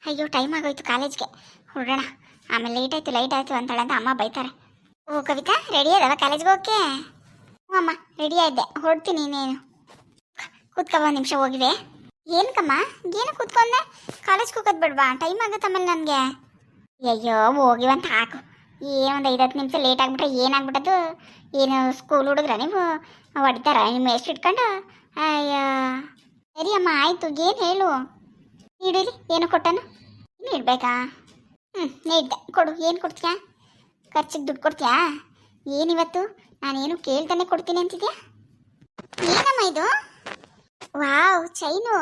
ಅಯ್ಯೋ ಟೈಮ್ ಆಗೋಯ್ತು ಕಾಲೇಜ್ಗೆ ಹೊರಡೋಣ. ಆಮೇಲೆ ಲೈಟ್ ಆಯಿತು ಅಂತಾಳೆ ಅಂತ ಅಮ್ಮ ಬೈತಾರೆ. ಓ ಕವಿತಾ, ರೆಡಿ ಅದವ ಕಾಲೇಜ್ಗೆ ಹೋಗಕ್ಕೆ? ಹ್ಞೂ ಅಮ್ಮ, ರೆಡಿ ಆಯಿದ್ದೆ, ಹೊರಡ್ತೀನಿ. ಇನ್ನೇನು ಕೂತ್ಕೊ, ಒಂದು ನಿಮಿಷ ಹೋಗಿವೆ. ಏನಕ್ಕಮ್ಮ, ಏನು ಕೂತ್ಕೊಂಡೆ? ಕಾಲೇಜ್ಗೆ ಹೋಗೋದು ಬಿಡ್ವಾ? ಟೈಮ್ ಆಗುತ್ತೆ ಆಮೇಲೆ ನನಗೆ. ಅಯ್ಯೋ ಹೋಗಿವಂತ ಹಾಕು. ಒಂದು 5-10 ನಿಮಿಷ ಲೇಟ್ ಆಗಿಬಿಟ್ರೆ ಏನಾಗ್ಬಿಟ್ಟದು? ಏನು ಸ್ಕೂಲ್ ಹುಡುಗ್ರ ನೀವು? ಹೊಡಿತಾರ ನಿಮ್ಮ ಎಷ್ಟು ಇಟ್ಕೊಂಡು? ಅಯ್ಯೋ ಸರಿ ಅಮ್ಮ, ಆಯಿತು. ಏನು ಹೇಳು? ನೀಡಿರಿ. ಏನು ಕೊಟ್ಟನು? ಇನ್ನು ಇಡ್ಬೇಕಾ? ನೀಡ್ದೆ, ಕೊಡು. ಏನು ಕೊಡ್ತೀಯಾ? ಖರ್ಚಿಗೆ ದುಡ್ಡು ಕೊಡ್ತೀಯಾ? ಏನಿವತ್ತು ನಾನೇನು ಕೇಳ್ತಾನೆ ಕೊಡ್ತೀನಿ ಅಂತಿದ್ಯಾ? ಏನಮ್ಮ ಇದು? ವಾವ್, ಚೈನು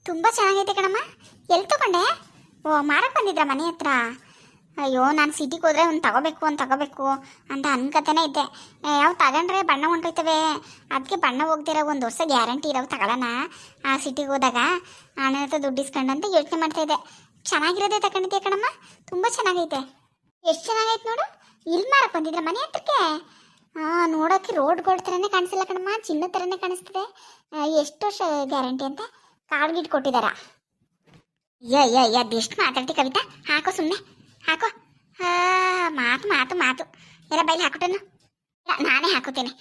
ತುಂಬ ಚೆನ್ನಾಗೈತೆ ಕಣಮ್ಮ. ಎಲ್ಲಿ ತಗೊಂಡೆ? ಓ, ಮಾರಕ್ಕೆ ಬಂದಿದ್ರ ಮನೆ ಹತ್ರ? ಅಯ್ಯೋ, ನಾನು ಸಿಟಿಗೆ ಹೋದರೆ ಒಂದು ತಗೋಬೇಕು ಅಂತ ಅನ್ಕತಾನೆ ಇದ್ದೆ. ಯಾವ ತಗೊಂಡ್ರೆ ಬಣ್ಣ ಹೊಂಟೋಯ್ತವೆ, ಅದಕ್ಕೆ ಬಣ್ಣ ಹೋಗ್ದಿರೋ 1 ವರ್ಷ ಗ್ಯಾರಂಟಿ ಇರೋವು ತಗೊಳ್ಳೋಣ ಆ ಸಿಟಿಗೆ ಹೋದಾಗ, ಅಣ್ಣನ ಹತ್ರ ದುಡ್ಡು ಇಸ್ಕೊಂಡು ಅಂತ ಯೋಚನೆ ಮಾಡ್ತಾಯಿದ್ದೆ. ಚೆನ್ನಾಗಿರೋದೇ ತಗೊಂಡಿದ್ದೆ ಕಣಮ್ಮ, ತುಂಬ ಚೆನ್ನಾಗೈತೆ. ಎಷ್ಟು ಚೆನ್ನಾಗೈತೆ ನೋಡು. ಇಲ್ಲಿ ಮಾರಕ್ಕೆ ಬಂದಿದ್ರ ಮನೆ ಹತ್ರಕ್ಕೆ? ನೋಡೋಕ್ಕೆ ರೋಡ್ಗಳ ಥರನೇ ಕಾಣಿಸಿಲ್ಲ ಕಣಮ್ಮ, ಚಿನ್ನದ ಥರನೇ ಕಾಣಿಸ್ತದೆ. ಎಷ್ಟು ವರ್ಷ ಗ್ಯಾರಂಟಿ ಅಂತ ಕಾರ್ಡ್ ಗಿಟ್ ಕೊಟ್ಟಿದ್ದಾರ. ಅದೆಷ್ಟು ಮಾತಾಡ್ತಿ ಕವಿತಾ? ಹಾಕೋ, ಸುಮ್ಮನೆ ಹಾಕೋ. ಮಾತು ಎಲ್ಲ ಬೈಲಿ ಹಾಕ್ಬಿಟ್ಟನು. ನಾನೇ ಹಾಕೋತೇನೆ.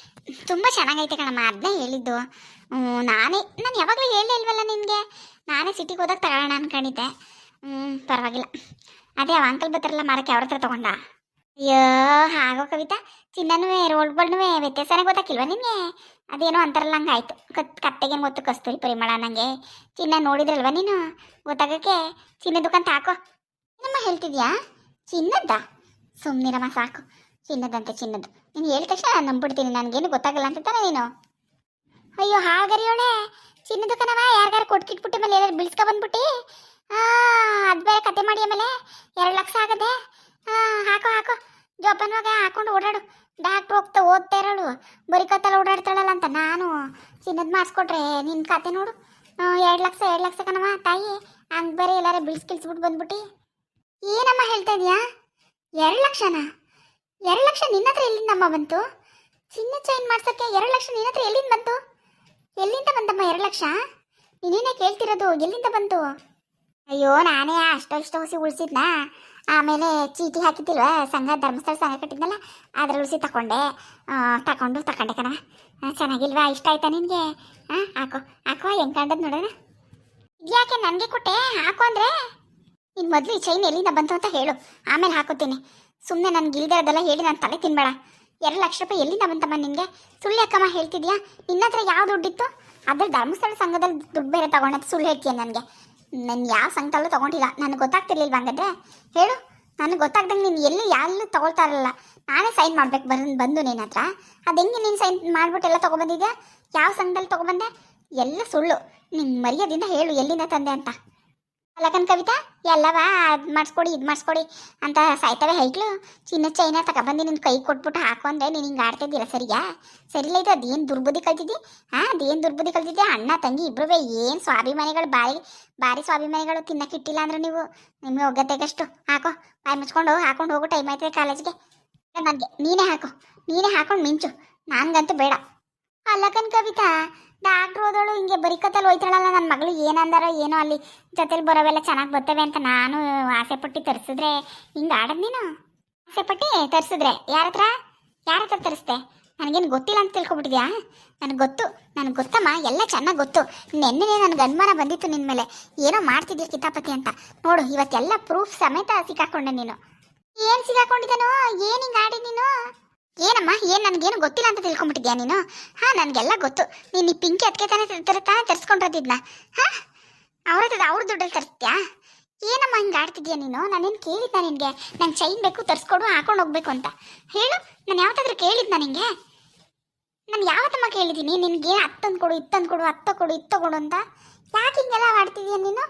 ತುಂಬ ಚೆನ್ನಾಗೈತೆ ಕಣಮ್ಮ, ಅದನ್ನೇ ಹೇಳಿದ್ದು. ನಾನು ಯಾವಾಗಲೂ ಹೇಳೇ ಇಲ್ವಲ್ಲ ನಿನಗೆ. ನಾನೇ ಸಿಟಿಗೆ ಹೋದಾಗ ತಗೊಳ್ಳೋಣ ಅನ್ಕೊಂಡಿದ್ದೆ. ಪರವಾಗಿಲ್ಲ. ಅದೇ ಅವ ಅಂಕಲ್ ಬರ್ತಾರಲ್ಲ ಮಾರಕ್ಕೆ, ಅವ್ರ ಹತ್ರ ತಗೊಂಡ? ಅಯ್ಯೋ ಹಾಗೋ ಕವಿತಾ, ಚಿನ್ನನೂ ರೋಡ್ಗಳನ್ನೂ ವ್ಯತ್ಯಾಸನೇ ಗೊತ್ತಾಕಿಲ್ವ ನಿನಗೆ? ಅದೇನೋ ಅಂತಾರಲ್ಲ ಹಂಗಾಯ್ತು. ಕತ್ತೆಗೇನು ಗೊತ್ತು ಕಸ್ತೂರಿ ಪರಿಮಳ ನನಗೆ. ಚಿನ್ನ ನೋಡಿದ್ರಲ್ವ ನೀನು, ಗೊತ್ತಾಗಕ್ಕೆ. ಚಿನ್ನ ದುಕಾನ್ ಹಾಕೋ. ಏನಮ್ಮ ಹೇಳ್ತಿದ್ಯಾ? ಚಿನ್ನದ್ದ? ಸುಮ್ಮನಿರಮ್ಮ ಸಾಕು. ಚಿನ್ನದಂತೆ ಚಿನ್ನದ್ದು. ನೀನು ಹೇಳಿದ ತಕ್ಷಣ ನಾನು ನಂಬಿಡ್ತೀನಿ. ನನಗೇನು ಗೊತ್ತಾಗಲ್ಲ ಅಂತ ತಾನೆ ನೀನು? ಅಯ್ಯೋ ಹಾಗರಿಯೋಳೆ, ಚಿನ್ನ ದುಕಾನವ ಯಾರಿಗಾರು ಕೊಟ್ಕಿಟ್ಬಿಟ್ಟು ಮೇಲೆ ಏನಾದ್ರು ಬಿಳ್ಸ್ಕೊ ಬಂದ್ಬಿಟ್ಟು ಅದು ಬೇರೆ ಕತೆ ಮಾಡಿ ಆಮೇಲೆ 2 ಲಕ್ಷ ಆಗದೆ. ಹಾಕೋ ಜೋಪಾನವಾಗ ಹಾಕೊಂಡು ಓಡಾಡು. ಡಾಕ್ಟ್ರ್ ಓದ್ತಾ ಇರೋಳು ಬರೀ ಕತ್ತಲ್ಲ ಓಡಾಡ್ತಾಳಲ್ಲ ಅಂತ ನಾನು ಚಿನ್ನದ ಮಾಡಿಸ್ಕೊಟ್ರೆ ನಿನ್ನ ಕತೆ ನೋಡು. 2 ಲಕ್ಷ ಕಣವ ತಾಯಿ. ಹಂಗೆ ಬೇರೆ ಎಲ್ಲಾರ ಬಿಳ್ಸ್ಕಿಲ್ಸ್ಬಿಟ್ಟು ಬಂದ್ಬಿಟ್ಟು. ಏನಮ್ಮ ಹೇಳ್ತಾ ಇದೀಯಾ? 2 ಲಕ್ಷನಾ? 2 ಲಕ್ಷ ನಿನ್ನ ಹತ್ರ ಎಲ್ಲಿಂದಮ್ಮ ಬಂತು? ಚಿನ್ನ ಚೈನ್ ಮಾಡ್ಸೋಕ್ಕೆ 2 ಲಕ್ಷ ನಿನ್ನ ಹತ್ರ ಎಲ್ಲಿಂದ ಬಂತು? ಎಲ್ಲಿಂದ ಬಂತಮ್ಮ 2 ಲಕ್ಷ? ನೀನೇನೇ ಕೇಳ್ತಿರೋದು, ಎಲ್ಲಿಂದ ಬಂತು? ಅಯ್ಯೋ, ನಾನೇ ಅಷ್ಟು ಹೊಸಿ ಉಳಿಸಿದ್ನಾ. ಆಮೇಲೆ ಚೀಟಿ ಹಾಕಿದ್ದಿಲ್ವ, ಧರ್ಮಸ್ಥಳ ಸಂಘ ಕಟ್ಟಿದ್ನಲ್ಲ, ಅದ್ರ ಉಳಿಸಿ ತಗೊಂಡೆ ಕಣ. ಚೆನ್ನಾಗಿಲ್ವಾ? ಇಷ್ಟ ಆಯ್ತಾ ನಿನಗೆ? ಹಾಕೋ ಹೆಂಗೆ ಕಂಡದ್ ನೋಡೋಣ. ಇದ್ಯಾಕೆ ನನಗೆ ಕೊಟ್ಟೆ? ಹಾಕು ಅಂದರೆ ಇನ್ನು ಮೊದಲು ಈ ಚೈನ್ ಎಲ್ಲಿಂದ ಬಂತು ಅಂತ ಹೇಳು, ಆಮೇಲೆ ಹಾಕೋತೀನಿ. ಸುಮ್ಮನೆ ನನಗೆ ಇಲ್ದಿರೋದೆಲ್ಲ ಹೇಳಿ ನಾನು ತಲೆ ತಿನ್ಬೇಡ. 2 ಲಕ್ಷ ರೂಪಾಯಿ ಎಲ್ಲಿಂದ ಬಂತಮ್ಮ ನಿನಗೆ? ಸುಳ್ಳು ಯಾಕಮ್ಮ ಹೇಳ್ತಿದ್ಯಾ? ನಿನ್ನ ಹತ್ರ ಯಾವ ದುಡ್ಡಿತ್ತು? ಅದ್ರ ಧರ್ಮಸ್ಥಳ ಸಂಘದಲ್ಲಿ ದುಡ್ಡು ಬೇರೆ ತಗೊಂಡಂತ ಸುಳ್ಳು ಹೇಳ್ತೀಯ ನನಗೆ. ನಾನು ಯಾವ ಸಂಘದಲ್ಲೂ ತೊಗೊಂಡಿಲ್ಲ. ನನಗೆ ಗೊತ್ತಾಗ್ತಿರ್ಲಿಲ್ವ ಹಂಗಾದ್ರೆ? ಹೇಳು. ನನಗೆ ಗೊತ್ತಾಗ್ದಂಗೆ ನೀನು ಎಲ್ಲೂ ತೊಗೊಳ್ತಾ ಇರಲ್ಲ. ನಾನೇ ಸೈನ್ ಮಾಡ್ಬೇಕು ಬಂದು ನಿನ್ನ ಹತ್ರ. ಅದು ಹೆಂಗೆ ನೀನು ಸೈನ್ ಮಾಡ್ಬಿಟ್ಟು ಎಲ್ಲ ತೊಗೊಬಂದಿದ್ಯಾ? ಯಾವ ಸಂಘದಲ್ಲಿ ತೊಗೊಬಂದೆ? ಎಲ್ಲ ಸುಳ್ಳು. ನಿನ್ನ ಮರ್ಯಾದಿಂದ ಹೇಳು ಎಲ್ಲಿಂದ ತಂದೆ ಅಂತ. ಅಲ್ಲಕನ್ ಕವಿತಾ, ಎಲ್ಲವ ಅದು ಮಾಡಿಸ್ಕೊಡಿ ಇದು ಮಾಡಿಸ್ಕೊಡಿ ಅಂತ ಸಾಯ್ತವೆ ಹೈಕ್ಳು. ಚಿನ್ನ ಚೈನ ತಗೊಬಂದು ನಿನ್ನ ಕೈ ಕೊಟ್ಬಿಟ್ಟು ಹಾಕು ಅಂದರೆ ನೀನು ಹಿಂಗೆ ಆಡ್ತಿದ್ದೀರ? ಸರಿಯಿಲ್ಲ ಇದು. ಅದೇನು ದುರ್ಬುದ್ಧಿ ಕಲ್ತಿದ್ದಿ? ಅದೇನು ದುರ್ಬುದ್ಧಿ ಕಲ್ತಿದ್ದೆ? ಅಣ್ಣ ತಂಗಿ ಇಬ್ಬರು ಏನು ಸ್ವಾಭಿಮಾನಿಗಳು, ಭಾರಿ ಸ್ವಾಭಿಮಾನಿಗಳು. ತಿನ್ನಕ್ಕಿಟ್ಟಿಲ್ಲ ಅಂದ್ರೆ ನೀವು ನಿಮಗೆ ಒಗ್ಗತೆಗಷ್ಟು. ಹಾಕೋ, ಬಾಯಿ ಮುಚ್ಕೊಂಡು ಹಾಕೊಂಡು ಹೋಗೋ ಟೈಮ್ ಆಯ್ತದೆ ಕಾಲೇಜ್ಗೆ. ನನಗೆ ನೀನೇ ಹಾಕೊಂಡು ಮಿಂಚು, ನನಗಂತೂ ಬೇಡ. ಅಲ್ಲಕನ್ ಕವಿತಾ, ಡಾಕ್ಟ್ರ್ ಓದೋಳು ಹಿಂಗೆ ಬರಿಕತ್ತಲ್ಲಿ ಹೋಯ್ತಾಳಲ್ಲ, ನನ್ನ ಮಗಳು ಏನಂದಾರೋ ಏನೋ ಅಲ್ಲಿ ಜೊತೆಲಿ ಬರೋವೆಲ್ಲ ಚೆನ್ನಾಗಿ ಬರ್ತವೆ ಅಂತ ನಾನು ಆಸೆ ಪಟ್ಟು ತರಿಸಿದ್ರೆ ಹಿಂಗೆ ಆಡೋದು ನೀನು? ಆಸೆ ಪಟ್ಟು ತರಿಸಿದ್ರೆ ಯಾರ ಹತ್ರ ತರಿಸ್ದೆ? ನನಗೇನು ಗೊತ್ತಿಲ್ಲ ಅಂತ ತಿಳ್ಕೊಬಿಟ್ಟಿದ್ಯಾ? ನನಗೆ ಗೊತ್ತಮ್ಮ, ಎಲ್ಲ ಚೆನ್ನಾಗಿ ಗೊತ್ತು. ನೆನ್ನೆ ನನಗೆ ಅನುಮಾನ ಬಂದಿತ್ತು ನಿನ್ನ ಮೇಲೆ, ಏನೋ ಮಾಡ್ತಿದ್ಯಾ ಕಿತಾಪತಿ ಅಂತ. ನೋಡು, ಇವತ್ತೆಲ್ಲ ಪ್ರೂಫ್ ಸಮೇತ ಸಿಕ್ಕಾಕೊಂಡೆ ನೀನು. ಏನು ಸಿಕ್ಕಾಕೊಂಡಿದ್ದಾನೋ? ಏನು ಹಿಂಗೆ ಆಡಿ ನೀನು? ಏನಮ್ಮ, ಏನು ನನಗೇನು ಗೊತ್ತಿಲ್ಲ ಅಂತ ತಿಳ್ಕೊಂಬಿಟ್ಟಿದ್ಯಾ ನೀನು? ನನಗೆಲ್ಲ ಗೊತ್ತು. ನೀನು ಈ ಪಿಂಕಿ ಅದಕ್ಕೆ ತಾನೇ ತರಿಸ್ಕೊಂಡಿರೋದಿದ್ನ? ಅವ್ರ ದುಡ್ಡಲ್ಲಿ ತರಿಸ್ತೀಯಾ? ಏನಮ್ಮ ಹಿಂಗೆ ಆಡ್ತಿದ್ಯಾ ನೀನು? ನಾನೇನು ಕೇಳಿದ್ನ ನಿನಗೆ? ನಂಗೆ ಚೈನ್ ಬೇಕು ತರಿಸ್ಕೊಡು, ಹಾಕೊಂಡು ಹೋಗ್ಬೇಕು ಅಂತ ಹೇಳು. ನಾನು ಯಾವತ್ತಾದ್ರೂ ಕೇಳಿದ್ನ ನಿನಗೆ? ನಾನು ಯಾವತ್ತಮ್ಮ ಕೇಳಿದ್ದೀನಿ ನಿನಗೆ? ಹತ್ತೊಂದು ಕೊಡು, ಇತ್ತೊಂದು ಕೊಡು, ಇತ್ತು ಕೊಡು ಅಂತ? ಯಾಕೆ ಹಿಂಗೆಲ್ಲ ಮಾಡ್ತಿದ್ಯಾ ನೀನು?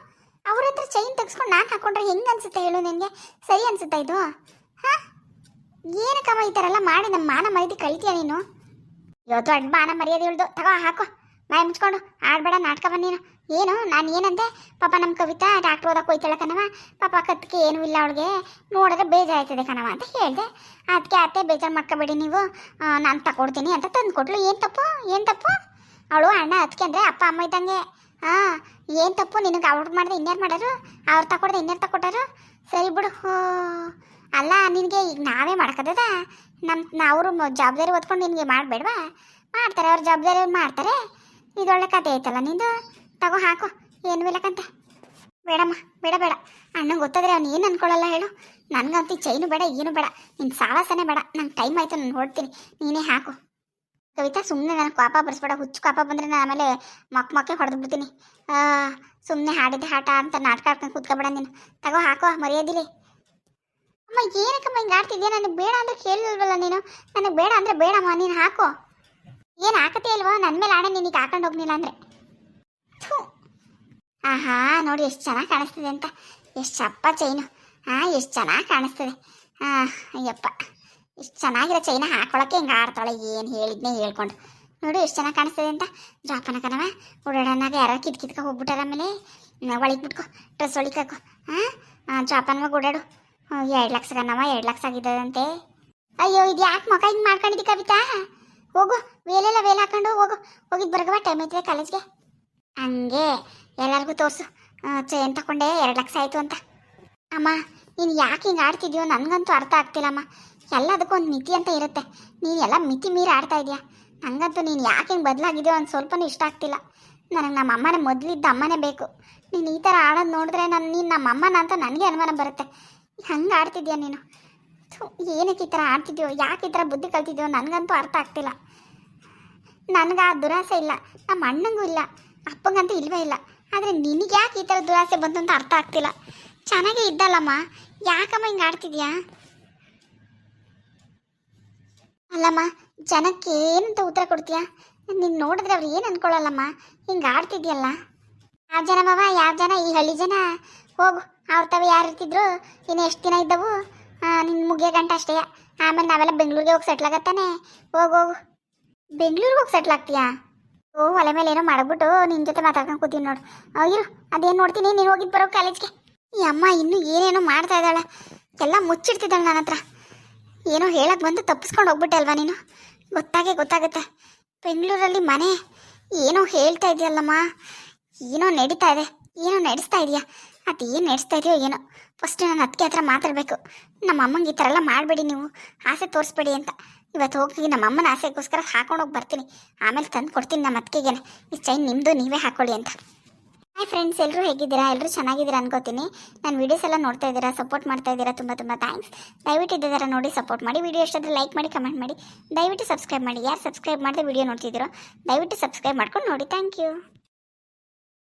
ಅವ್ರ ಹತ್ರ ಚೈನ್ ತೆಗೆಸ್ಕೊಂಡು ನಾನು ಹಾಕೊಂಡ್ರೆ ಹೆಂಗೆ ಅನ್ಸುತ್ತೆ ಹೇಳು? ನಿನಗೆ ಸರಿ ಅನ್ಸುತ್ತಾ ಇದು? ಏನಕ್ಕಮ್ಮ ಈ ಥರ ಎಲ್ಲ ಮಾಡಿ ನಮ್ಮ ಮಾನ ಮರ್ಯಾದೆ ಕಳಿತೀಯ ನೀನು? ಇವತ್ತು ದೊಡ್ಡ ಮಾನ ಮರ್ಯಾದೆ ಹೇಳ್ದು. ಹಾಕೋ, ಬಾಯಿ ಮುಚ್ಕೊಂಡು ಆಡ್ಬೇಡ ನಾಟಕ ನೀನು. ಏನು ನಾನು ಏನಂದೆ? ಪಾಪ ನಮ್ಮ ಕವಿತಾ ಡಾಕ್ಟ್ರ್ ಓದಕ್ಕೆ ಹೋಯ್ತಾಳೆ ಕಣವ, ಪಾಪ ಕತ್ತಿಗೆ ಏನೂ ಇಲ್ಲ ಅವಳಿಗೆ, ನೋಡಿದ್ರೆ ಬೇಜಾರಾಯ್ತದೆ ಕಣವ ಅಂತ ಹೇಳಿದೆ. ಅದಕ್ಕೆ ಅತ್ತೆ ಬೇಜಾರು ಮಾಡ್ಕೋಬೇಡಿ ನೀವು, ನಾನು ತಗೊಡ್ತೀನಿ ಅಂತ ತಂದು ಕೊಟ್ಲು. ಏನು ತಪ್ಪು? ಅವಳು ಅಣ್ಣ ಅದಕ್ಕೆ ಅಂದರೆ ಅಪ್ಪ ಅಮ್ಮ ಇದ್ದಂಗೆ. ಹಾಂ ಏನು ತಪ್ಪು ನಿನಗೆ ಅವ್ರು ಮಾಡಿದೆ ಇನ್ಯಾರು ಮಾಡೋರು ಅವ್ರು ತಗೊಡ್ದೆ ಇನ್ಯಾರು ತಗೊಟ್ಟಾರು ಸರಿ ಬಿಡು ಅಲ್ಲ ನಿನಗೆ ಈಗ ನಾವೇ ಮಾಡ್ಕೋದದ ಅವರು ಜವಾಬ್ದಾರಿ ಹೊತ್ಕೊಂಡು ನಿನಗೆ ಮಾಡಬೇಡ್ವಾ ಮಾಡ್ತಾರೆ ಅವ್ರ ಜವಾಬ್ದಾರಿ ಮಾಡ್ತಾರೆ ಇದೊಳ್ಳೆ ಕತೆ ಐತಲ್ಲ ನಿಂದು ತಗೋ ಹಾಕು ಏನು ಬೇಕಂತ ಬೇಡಮ್ಮ ಬೇಡ ಬೇಡ ಅಣ್ಣಂಗೆ ಗೊತ್ತಾದ್ರೆ ಅವ್ನು ಏನು ಅನ್ಕೊಳ್ಳಲ್ಲ ಹೇಳು ನನಗಂತೂ ಚೈನು ಬೇಡ ಏನು ಬೇಡ ನಿನ್ನ ಸಾವಾಸನೆ ಬೇಡ ನಂಗೆ ಟೈಮ್ ಆಯಿತು ನಾನು ಹೊಡ್ತೀನಿ ನೀನೇ ಹಾಕು ಕವಿತಾ ಸುಮ್ಮನೆ ನನಗೆ ಕೋಪ ಬರ್ಸ್ಬೇಡ ಹುಚ್ಚು ಕೋಪ ಬಂದರೆ ನಾನು ಆಮೇಲೆ ಮಕ್ಕೆ ಹೊಡೆದು ಬಿಡ್ತೀನಿ ಸುಮ್ಮನೆ ಹಾಡಿದ್ದೆ ಆಟ ಅಂತ ನಾಟಕ ಆಡ್ಕೊಂಡು ಕೂತ್ಕೊಬೇಡ ನೀನು ತಗೋ ಹಾಕೋ ಮರ್ಯಾದಿಲಿ ಅಮ್ಮ ಏನಕ್ಕಮ್ಮ ಹಿಂಗೆ ಆಡ್ತಿದ್ಯಾ ನನಗೆ ಬೇಡ ಅಂದ್ರೆ ಕೇಳಿಲ್ವಲ್ಲ ನೀನು ನನಗೆ ಬೇಡ ಅಂದರೆ ಬೇಡಮ್ಮ ನೀನು ಹಾಕೋ ಏನು ಹಾಕತ್ತೆ ಅಲ್ವಾ ನನ್ನ ಮೇಲೆ ಆಡ ನಿನಗೆ ಹಾಕೊಂಡು ಹೋಗ್ಲಿಲ್ಲ ಅಂದರೆ ಆಹಾ ನೋಡಿ ಎಷ್ಟು ಚೆನ್ನಾಗಿ ಕಾಣಿಸ್ತಿದೆ ಅಂತ ಎಷ್ಟು ಚಪ್ಪ ಚೈನು ಎಷ್ಟು ಚೆನ್ನಾಗಿ ಕಾಣಿಸ್ತದೆ ಅಯ್ಯಪ್ಪ ಎಷ್ಟು ಚೆನ್ನಾಗಿರೋ ಚೈನ ಹಾಕೊಳಕ್ಕೆ ಹಿಂಗೆ ಆಡ್ತಾಳೆ ಏನು ಹೇಳಿದ್ನೇ ಹೇಳ್ಕೊಂಡು ನೋಡು ಎಷ್ಟು ಚೆನ್ನಾಗಿ ಕಾಣಿಸ್ತದೆ ಅಂತ ಜಾಪನ ಕಣವ ಓಡಾಡೋನಾಗ ಯಾರು ಕಿತ್ಕ ಹೋಗ್ಬಿಟ್ಟಾರ ಆಮೇಲೆ ಒಳಗೆ ಬಿಟ್ಕೊ ಡ್ರೆಸ್ ಒಳಿಕಾಕು ಜಾಪನ್ವಾಗ ಓಡಾಡು 2 ಲಕ್ಷ ಕಣವ 2 ಲಕ್ಷ ಆಗಿದ್ದದಂತೆ ಅಯ್ಯೋ ಇದು ಯಾಕೆ ಮಗ ಹಿಂಗೆ ಮಾಡ್ಕೊಂಡಿದ್ದಿ ಕವಿತಾ ಹೋಗು ವೇಲೆಲ್ಲ ವೇಲ್ ಹಾಕೊಂಡು ಹೋಗಿದ್ದು ಬರ್ಗವ ಟೈಮ್ ಐತಿದೆ ಕಾಲೇಜ್ಗೆ ಹಂಗೆ ಎಲ್ಲರಿಗೂ ತೋರಿಸು ಚೈನ್ ತಗೊಂಡೆ 2 ಲಕ್ಷ ಆಯಿತು ಅಂತ ಅಮ್ಮ ನೀನು ಯಾಕೆ ಹಿಂಗೆ ಆಡ್ತಿದ್ಯೋ ನನಗಂತೂ ಅರ್ಥ ಆಗ್ತಿಲ್ಲಮ್ಮ ಎಲ್ಲದಕ್ಕೂ ಒಂದು ಮಿತಿ ಅಂತ ಇರುತ್ತೆ ನೀನು ಎಲ್ಲ ಮಿತಿ ಮೀರಿ ಆಡ್ತಾ ಇದೆಯಾ ನನಗಂತೂ ನೀನು ಯಾಕೆ ಹಿಂಗೆ ಬದಲಾಗಿದೆಯೋ ಒಂದು ಸ್ವಲ್ಪನೂ ಇಷ್ಟ ಆಗ್ತಿಲ್ಲ ನನಗೆ ನಮ್ಮ ಅಮ್ಮನೇ ಮೊದಲಿದ್ದ ಅಮ್ಮನೇ ಬೇಕು ನೀನು ಈ ಥರ ಆಡೋದು ನೋಡಿದ್ರೆ ನೀನು ನಮ್ಮ ಅಮ್ಮನ ಅಂತ ನನಗೆ ಅನುಮಾನ ಬರುತ್ತೆ ಹಂಗೆ ಆಡ್ತಿದ್ಯಾ ನೀನು ಏನಕ್ಕೆ ಈ ಥರ ಆಡ್ತಿದ್ಯೋ ಯಾಕೆ ಈ ಥರ ಬುದ್ಧಿ ಕಲ್ತಿದ್ಯೋ ನನಗಂತೂ ಅರ್ಥ ಆಗ್ತಿಲ್ಲ ನನಗೆ ಆ ದುರಾಸೆ ಇಲ್ಲ ನಮ್ಮ ಅಣ್ಣಂಗೂ ಇಲ್ಲ ಅಪ್ಪಂಗಂತೂ ಇಲ್ವೇ ಇಲ್ಲ ಆದರೆ ನಿನಗೆ ಯಾಕೆ ಈ ಥರ ದುರಾಸೆ ಬಂತು ಅಂತ ಅರ್ಥ ಆಗ್ತಿಲ್ಲ ಚೆನ್ನಾಗೇ ಇದ್ದಲ್ಲಮ್ಮ ಯಾಕಮ್ಮ ಹಿಂಗೆ ಆಡ್ತಿದ್ಯಾ ಅಲ್ಲಮ್ಮ ಜನಕ್ಕೆ ಏನಂತ ಉತ್ತರ ಕೊಡ್ತೀಯಾ ನೀನು ನೋಡಿದ್ರೆ ಅವ್ರು ಏನು ಅನ್ಕೊಳ್ಳಲ್ಲಮ್ಮ ಹಿಂಗೆ ಆಡ್ತಿದ್ಯಲ್ಲ ಯಾವ ಜನ ಮಾವ ಯಾವ ಜನ ಈ ಹಳ್ಳಿ ಜನ ಹೋಗು ಅವ್ರ ತವ ಯಾರು ಇರ್ತಿದ್ರು ಇನ್ನು ಎಷ್ಟು ದಿನ ಇದ್ದವು ನಿನ್ನ ಮುಗಿಯೋ ಗಂಟೆ ಅಷ್ಟೇ ಆಮೇಲೆ ನಾವೆಲ್ಲ ಬೆಂಗಳೂರಿಗೆ ಹೋಗಿ ಸೆಟ್ಲ್ ಆಗತ್ತಾನೆ ಹೋಗು ಬೆಂಗಳೂರಿಗೆ ಹೋಗಿ ಸೆಟ್ಲ್ ಆಗ್ತೀಯಾ ಒಲೆ ಮೇಲೆ ಏನೋ ಮಾಡಿಬಿಟ್ಟು ನಿನ್ನ ಜೊತೆ ಮಾತಾಡ್ಕೊಂಡು ಕೂತೀನಿ ನೋಡು ಇರು ಅದೇನು ನೋಡ್ತೀನಿ ನೀನು ಹೋಗಿದ್ದು ಬರೋ ಕಾಲೇಜ್ಗೆ ಈ ಅಮ್ಮ ಇನ್ನೂ ಏನೇನೋ ಮಾಡ್ತಾ ಇದ್ದಾಳೆ ಎಲ್ಲ ಮುಚ್ಚಿಡ್ತಿದ್ದಾಳೆ ನನ್ನ ಹತ್ರ ಏನೋ ಹೇಳಕ್ಕೆ ಬಂದು ತಪ್ಪಿಸ್ಕೊಂಡು ಹೋಗ್ಬಿಟ್ಟೆ ಅಲ್ವಾ ನೀನು ಗೊತ್ತಾಗುತ್ತೆ ಬೆಂಗಳೂರಲ್ಲಿ ಮನೆ ಏನೋ ಹೇಳ್ತಾ ಇದೆಯಲ್ಲಮ್ಮ ಏನೋ ನಡೀತಾ ಇದೆ ಏನೋ ನಡೆಸ್ತಾ ಇದೆಯಾ ಅದೇನು ನಡೆಸ್ತಾ ಇದೆಯೋ ಏನೋ ಫಸ್ಟ್ ನಾನು ಅದಕ್ಕೆ ಹತ್ರ ಮಾತಾಡಬೇಕು ನಮ್ಮ ಅಮ್ಮಂಗೆ ಈ ಥರ ಎಲ್ಲ ಮಾಡಬೇಡಿ ನೀವು ಆಸೆ ತೋರಿಸ್ಬೇಡಿ ಅಂತ ಇವತ್ತು ಹೋಗಿ ನಮ್ಮ ಅಮ್ಮನ ಆಸೆಗೋಸ್ಕರ ಹಾಕೊಂಡೋಗಿ ಬರ್ತೀನಿ ಆಮೇಲೆ ತಂದು ಕೊಡ್ತೀನಿ ನಮ್ಮ ಅತ್ತಿಗೆಗೆ ಈ ಚೈನ್ ನಿಮ್ಮದು ನೀವೇ ಹಾಕೊಳ್ಳಿ ಅಂತ ಹಾಯ್ ಫ್ರೆಂಡ್ಸ್ ಎಲ್ಲರೂ ಹೇಗಿದ್ದೀರಾ ಎಲ್ಲರೂ ಚೆನ್ನಾಗಿದ್ದೀರಾ ಅನ್ಕೋತೀನಿ ನಾನು ವೀಡಿಯೋಸ್ ಎಲ್ಲ ನೋಡ್ತಾ ಇದ್ದೀರಾ ಸಪೋರ್ಟ್ ಮಾಡ್ತಾ ಇದ್ದೀರಾ ತುಂಬ ಥ್ಯಾಂಕ್ಸ್ ದಯವಿಟ್ಟು ಇದೇ ಥರ ನೋಡಿ ಸಪೋರ್ಟ್ ಮಾಡಿ ವಿಡಿಯೋ ಎಷ್ಟಾದರೆ ಲೈಕ್ ಮಾಡಿ ಕಮೆಂಟ್ ಮಾಡಿ ದಯವಿಟ್ಟು ಸಬ್ಸ್ಕ್ರೈಬ್ ಮಾಡಿ ಯಾರು ಸಬ್ಸ್ಕ್ರೈಬ್ ಮಾಡಿದೆ ವಿಡಿಯೋ ನೋಡ್ತಿದ್ದೀರೋ ದಯವಿಟ್ಟು ಸಬ್ಸ್ಕ್ರೈಬ್ ಮಾಡ್ಕೊಂಡು ನೋಡಿ ಥ್ಯಾಂಕ್ ಯು